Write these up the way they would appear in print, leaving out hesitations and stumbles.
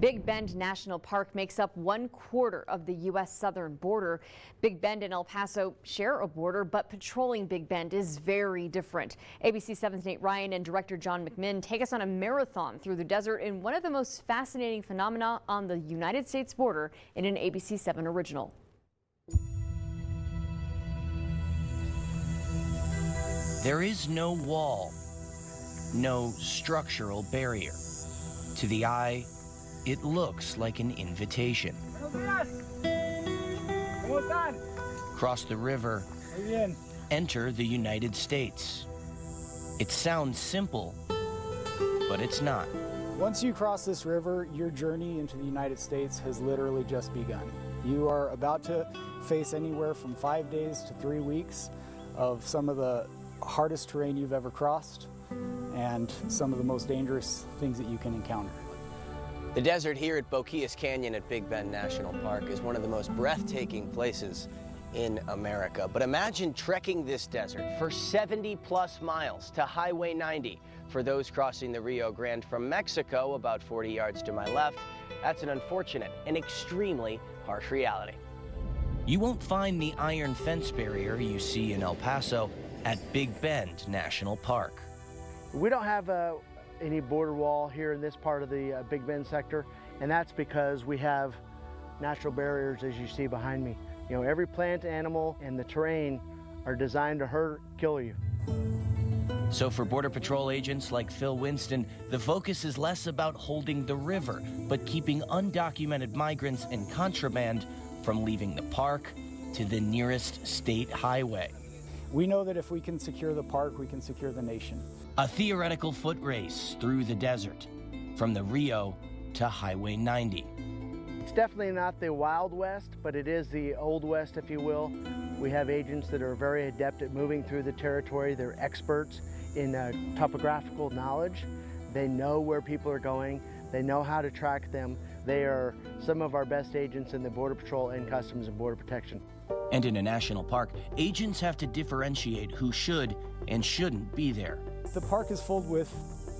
Big Bend National Park makes up 1/4 of the U.S. southern border. Big Bend and El Paso share a border, but patrolling Big Bend is very different. ABC 7's Nate Ryan and director John McMinn take us on a marathon through the desert in one of the most fascinating phenomena on the United States border in an ABC 7 original. There is no wall, no structural barrier. To the eye, it looks like an invitation. Cross the river, enter the United States. It sounds simple, but it's not. Once you cross this river, your journey into the United States has literally just begun. You are about to face anywhere from 5 days to 3 weeks of some of the hardest terrain you've ever crossed and some of the most dangerous things that you can encounter. The desert here at Boquillas Canyon at Big Bend National Park is one of the most breathtaking places in America. But imagine trekking this desert for 70+ miles to Highway 90. For those crossing the Rio Grande from Mexico, about 40 yards to my left, that's an unfortunate and extremely harsh reality. You won't find the iron fence barrier you see in El Paso at Big Bend National Park. We don't have any border wall here in this part of the Big Bend sector, and that's because we have natural barriers, as you see behind me. You know, every plant, animal, and the terrain are designed to hurt, kill you. So for Border Patrol agents like Phil Winston, the focus is less about holding the river, but keeping undocumented migrants and contraband from leaving the park to the nearest state highway. We know that if we can secure the park, we can secure the nation. A theoretical foot race through the desert, from the Rio to Highway 90. It's definitely not the Wild West, but it is the Old West, if you will. We have agents that are very adept at moving through the territory. They're experts in topographical knowledge. They know where people are going. They know how to track them. They are some of our best agents in the Border Patrol and Customs and Border Protection. And in a national park, agents have to differentiate who should and shouldn't be there. The park is filled with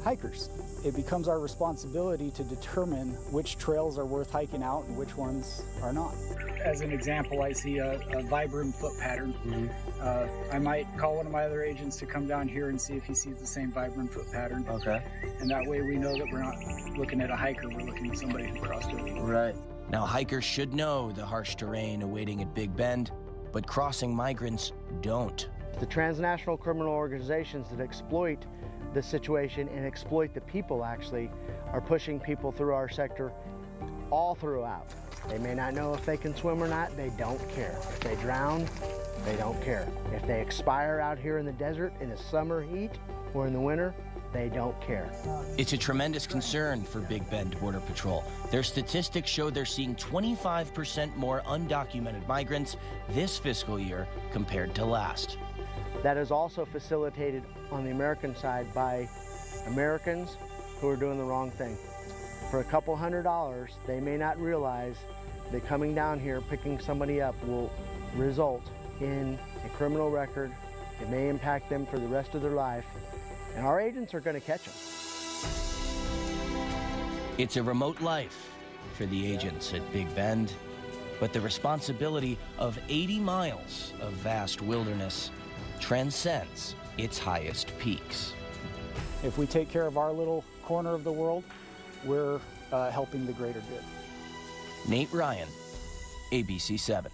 hikers. It becomes our responsibility to determine which trails are worth hiking out and which ones are not. As an example, I see a vibrant foot pattern. I might call one of my other agents to come down here and see if he sees the same vibrant foot pattern. Okay. And that way we know that we're not looking at a hiker, we're looking at somebody who crossed over. Right. Now, hikers should know the harsh terrain awaiting at Big Bend, but crossing migrants don't. The transnational criminal organizations that exploit the situation and exploit the people actually are pushing people through our sector all throughout. They may not know if they can swim or not, they don't care. If they drown, they don't care. If they expire out here in the desert in the summer heat or in the winter, they don't care. It's a tremendous concern for Big Bend Border Patrol. Their statistics show they're seeing 25% more undocumented migrants this fiscal year compared to last. That is also facilitated on the American side by Americans who are doing the wrong thing. For a couple $100, they may not realize that coming down here, picking somebody up will result in a criminal record. It may impact them for the rest of their life, and our agents are going to catch them. It's a remote life for the agents at Big Bend, but the responsibility of 80 miles of vast wilderness transcends its highest peaks. If we take care of our little corner of the world, we're helping the greater good. Nate Ryan, ABC 7.